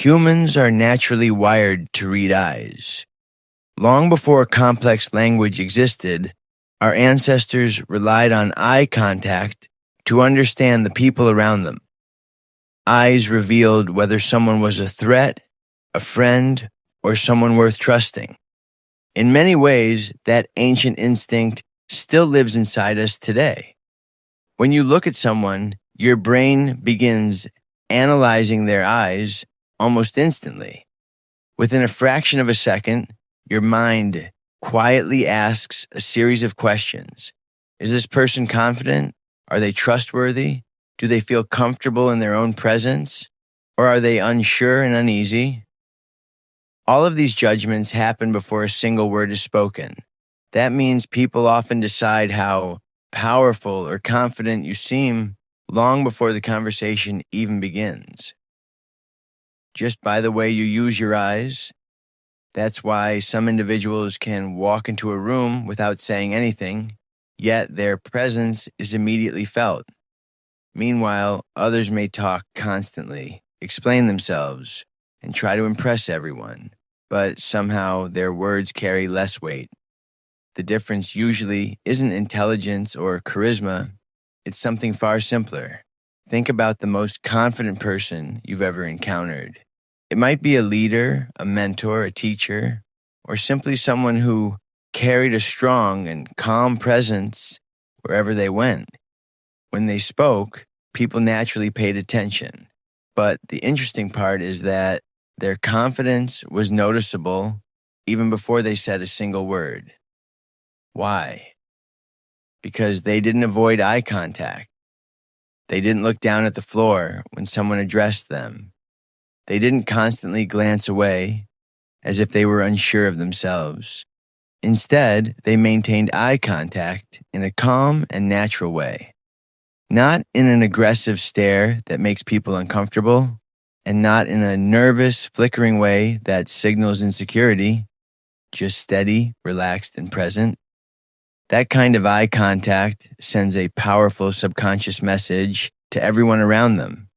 Humans are naturally wired to read eyes. Long before complex language existed, our ancestors relied on eye contact to understand the people around them. Eyes revealed whether someone was a threat, a friend, or someone worth trusting. In many ways, that ancient instinct still lives inside us today. When you look at someone, your brain begins analyzing their eyes almost instantly. Within a fraction of a second, your mind quietly asks a series of questions. Is this person confident? Are they trustworthy? Do they feel comfortable in their own presence? Or are they unsure and uneasy? All of these judgments happen before a single word is spoken. That means people often decide how powerful or confident you seem long before the conversation even begins. Just by the way you use your eyes. That's why some individuals can walk into a room without saying anything, yet their presence is immediately felt. Meanwhile, others may talk constantly, explain themselves, and try to impress everyone, but somehow their words carry less weight. The difference usually isn't intelligence or charisma, it's something far simpler. Think about the most confident person you've ever encountered. It might be a leader, a mentor, a teacher, or simply someone who carried a strong and calm presence wherever they went. When they spoke, people naturally paid attention. But the interesting part is that their confidence was noticeable even before they said a single word. Why? Because they didn't avoid eye contact. They didn't look down at the floor when someone addressed them. They didn't constantly glance away as if they were unsure of themselves. Instead, they maintained eye contact in a calm and natural way. Not in an aggressive stare that makes people uncomfortable, and not in a nervous, flickering way that signals insecurity, just steady, relaxed, and present. That kind of eye contact sends a powerful subconscious message to everyone around them.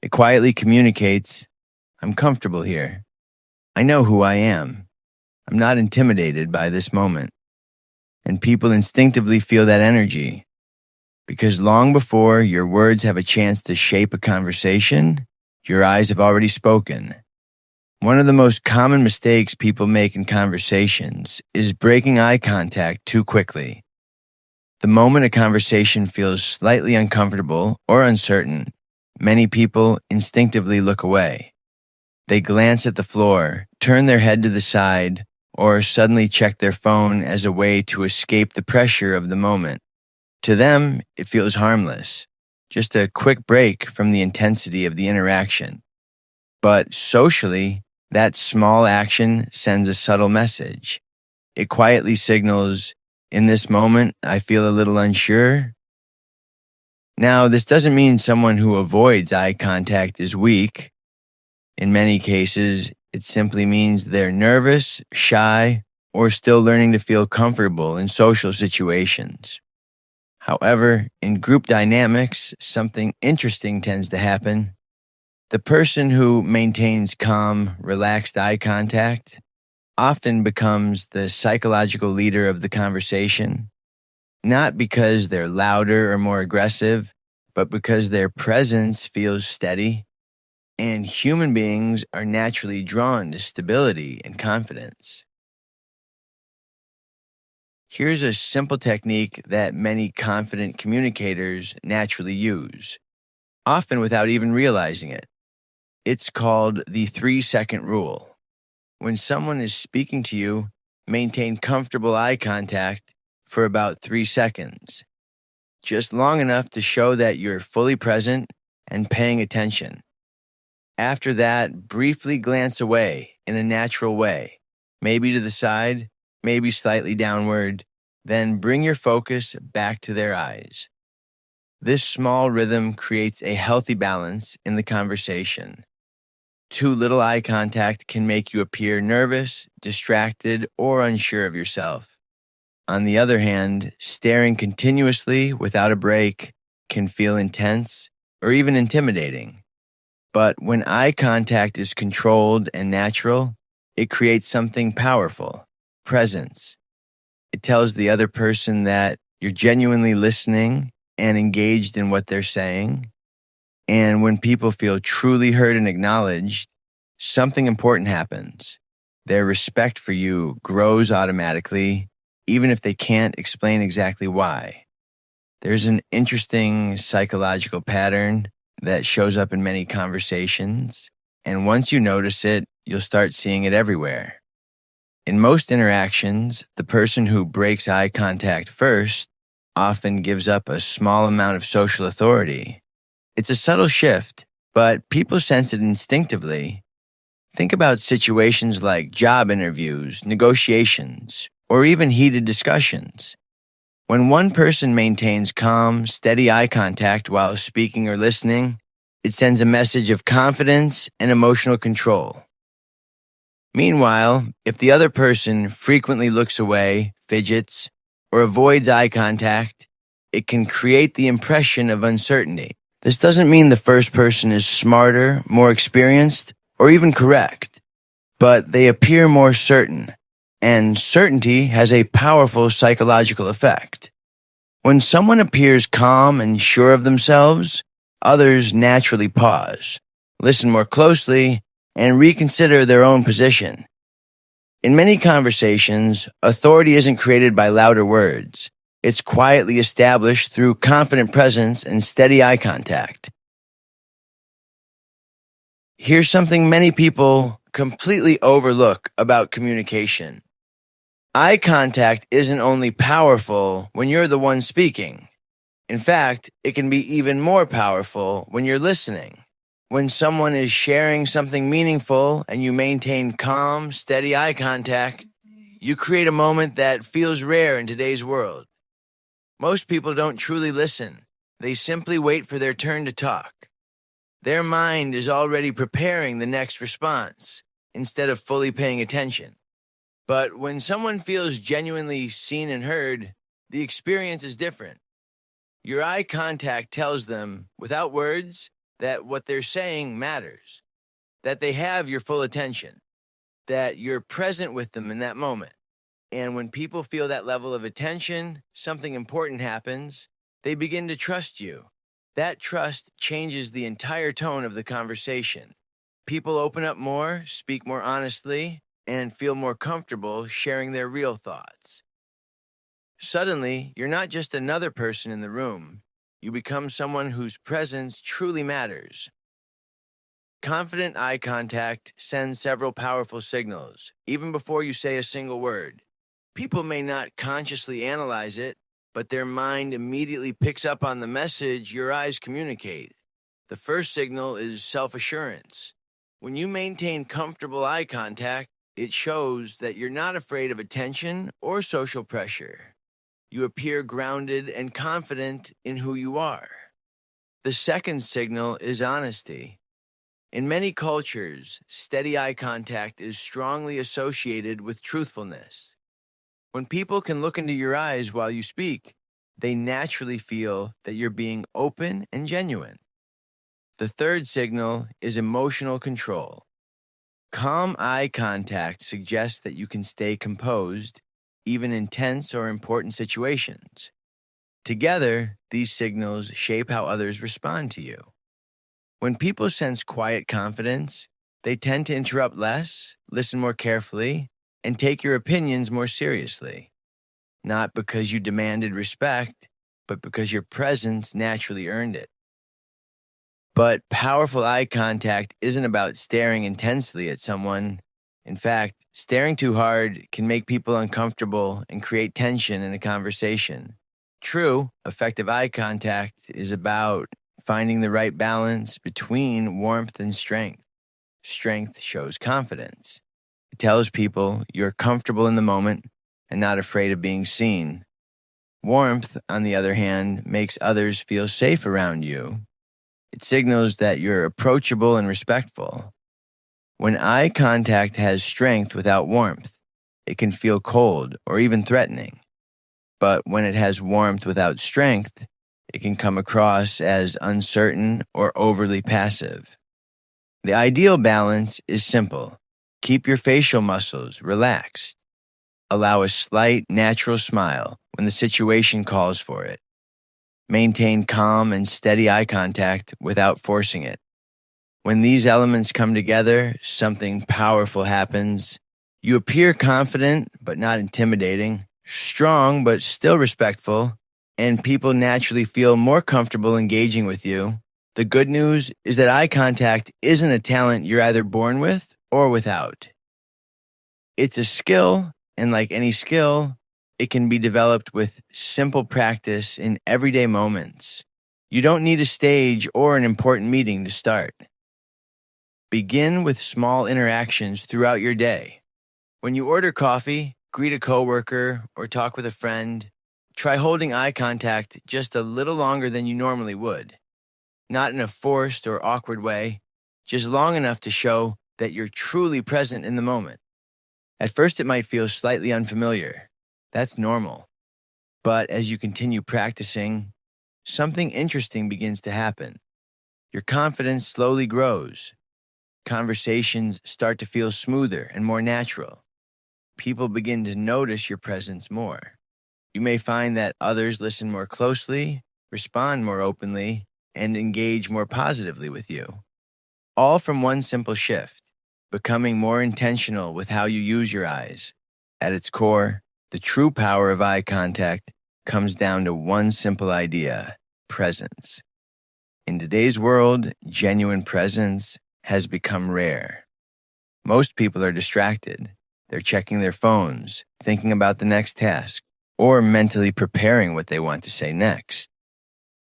It quietly communicates, I'm comfortable here. I know who I am. I'm not intimidated by this moment. And people instinctively feel that energy. Because long before your words have a chance to shape a conversation, your eyes have already spoken. One of the most common mistakes people make in conversations is breaking eye contact too quickly. The moment a conversation feels slightly uncomfortable or uncertain, many people instinctively look away. They glance at the floor, turn their head to the side, or suddenly check their phone as a way to escape the pressure of the moment. To them, it feels harmless, just a quick break from the intensity of the interaction. But socially, that small action sends a subtle message. It quietly signals, in this moment, I feel a little unsure. Now, this doesn't mean someone who avoids eye contact is weak. In many cases, it simply means they're nervous, shy, or still learning to feel comfortable in social situations. However, in group dynamics, something interesting tends to happen. The person who maintains calm, relaxed eye contact often becomes the psychological leader of the conversation, not because they're louder or more aggressive, but because their presence feels steady. And human beings are naturally drawn to stability and confidence. Here's a simple technique that many confident communicators naturally use, often without even realizing it. It's called the 3-second rule. When someone is speaking to you, maintain comfortable eye contact for about 3 seconds, just long enough to show that you're fully present and paying attention. After that, briefly glance away in a natural way, maybe to the side, maybe slightly downward, then bring your focus back to their eyes. This small rhythm creates a healthy balance in the conversation. Too little eye contact can make you appear nervous, distracted, or unsure of yourself. On the other hand, staring continuously without a break can feel intense or even intimidating. But when eye contact is controlled and natural, it creates something powerful: presence. It tells the other person that you're genuinely listening and engaged in what they're saying. And when people feel truly heard and acknowledged, something important happens. Their respect for you grows automatically, even if they can't explain exactly why. There's an interesting psychological pattern that shows up in many conversations, and once you notice it, you'll start seeing it everywhere. In most interactions, the person who breaks eye contact first often gives up a small amount of social authority. It's a subtle shift, but people sense it instinctively. Think about situations like job interviews, negotiations, or even heated discussions. When one person maintains calm, steady eye contact while speaking or listening, it sends a message of confidence and emotional control. Meanwhile, if the other person frequently looks away, fidgets, or avoids eye contact, it can create the impression of uncertainty. This doesn't mean the first person is smarter, more experienced, or even correct, but they appear more certain, and certainty has a powerful psychological effect. When someone appears calm and sure of themselves, others naturally pause, listen more closely, and reconsider their own position. In many conversations, authority isn't created by louder words. It's quietly established through confident presence and steady eye contact. Here's something many people completely overlook about communication. Eye contact isn't only powerful when you're the one speaking. In fact, it can be even more powerful when you're listening. When someone is sharing something meaningful and you maintain calm, steady eye contact, you create a moment that feels rare in today's world. Most people don't truly listen. They simply wait for their turn to talk. Their mind is already preparing the next response instead of fully paying attention. But when someone feels genuinely seen and heard, the experience is different. Your eye contact tells them, without words, that what they're saying matters, that they have your full attention, that you're present with them in that moment. And when people feel that level of attention, something important happens. They begin to trust you. That trust changes the entire tone of the conversation. People open up more, speak more honestly, and feel more comfortable sharing their real thoughts. Suddenly, you're not just another person in the room. You become someone whose presence truly matters. Confident eye contact sends several powerful signals, even before you say a single word. People may not consciously analyze it, but their mind immediately picks up on the message your eyes communicate. The first signal is self-assurance. When you maintain comfortable eye contact, it shows that you're not afraid of attention or social pressure. You appear grounded and confident in who you are. The second signal is honesty. In many cultures, steady eye contact is strongly associated with truthfulness. When people can look into your eyes while you speak, they naturally feel that you're being open and genuine. The third signal is emotional control. Calm eye contact suggests that you can stay composed, even in tense or important situations. Together, these signals shape how others respond to you. When people sense quiet confidence, they tend to interrupt less, listen more carefully, and take your opinions more seriously. Not because you demanded respect, but because your presence naturally earned it. But powerful eye contact isn't about staring intensely at someone. In fact, staring too hard can make people uncomfortable and create tension in a conversation. True, effective eye contact is about finding the right balance between warmth and strength. Strength shows confidence. It tells people you're comfortable in the moment and not afraid of being seen. Warmth, on the other hand, makes others feel safe around you. It signals that you're approachable and respectful. When eye contact has strength without warmth, it can feel cold or even threatening. But when it has warmth without strength, it can come across as uncertain or overly passive. The ideal balance is simple. Keep your facial muscles relaxed. Allow a slight, natural smile when the situation calls for it. Maintain calm and steady eye contact without forcing it. When these elements come together, something powerful happens. You appear confident but not intimidating, strong but still respectful, and people naturally feel more comfortable engaging with you. The good news is that eye contact isn't a talent you're either born with or without. It's a skill, and like any skill, it can be developed with simple practice in everyday moments. You don't need a stage or an important meeting to start. Begin with small interactions throughout your day. When you order coffee, greet a coworker, or talk with a friend, try holding eye contact just a little longer than you normally would. Not in a forced or awkward way, just long enough to show that you're truly present in the moment. At first, it might feel slightly unfamiliar. That's normal. But as you continue practicing, something interesting begins to happen. Your confidence slowly grows. Conversations start to feel smoother and more natural. People begin to notice your presence more. You may find that others listen more closely, respond more openly, and engage more positively with you. All from one simple shift, becoming more intentional with how you use your eyes. At its core, the true power of eye contact comes down to one simple idea: presence. In today's world, genuine presence has become rare. Most people are distracted. They're checking their phones, thinking about the next task, or mentally preparing what they want to say next.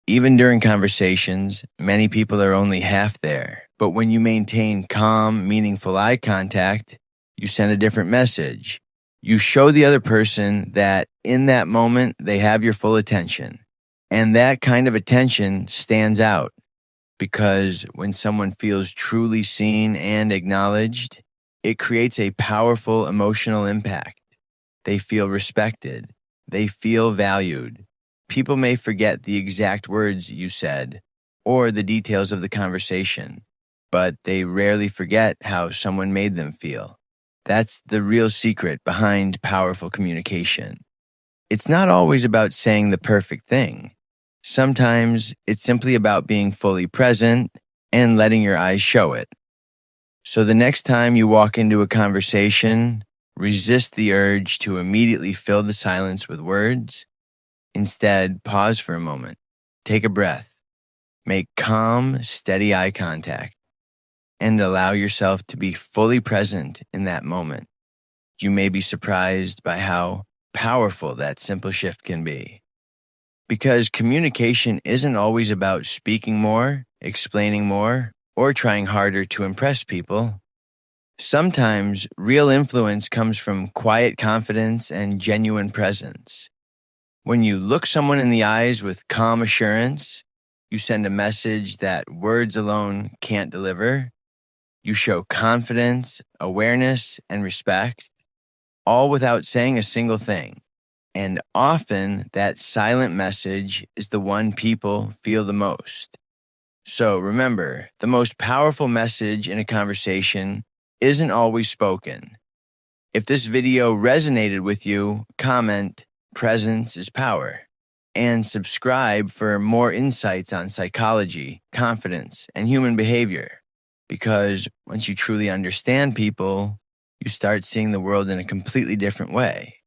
Even during conversations, many people are only half there. But when you maintain calm, meaningful eye contact, you send a different message. You show the other person that in that moment, they have your full attention. And that kind of attention stands out. Because when someone feels truly seen and acknowledged, it creates a powerful emotional impact. They feel respected. They feel valued. People may forget the exact words you said or the details of the conversation, but they rarely forget how someone made them feel. That's the real secret behind powerful communication. It's not always about saying the perfect thing. Sometimes it's simply about being fully present and letting your eyes show it. So the next time you walk into a conversation, resist the urge to immediately fill the silence with words. Instead, pause for a moment, take a breath, make calm, steady eye contact, and allow yourself to be fully present in that moment. You may be surprised by how powerful that simple shift can be. Because communication isn't always about speaking more, explaining more, or trying harder to impress people. Sometimes real influence comes from quiet confidence and genuine presence. When you look someone in the eyes with calm assurance, you send a message that words alone can't deliver. You show confidence, awareness, and respect, all without saying a single thing. And often, that silent message is the one people feel the most. So remember, the most powerful message in a conversation isn't always spoken. If this video resonated with you, comment, "Presence is power," and subscribe for more insights on psychology, confidence, and human behavior. Because once you truly understand people, you start seeing the world in a completely different way.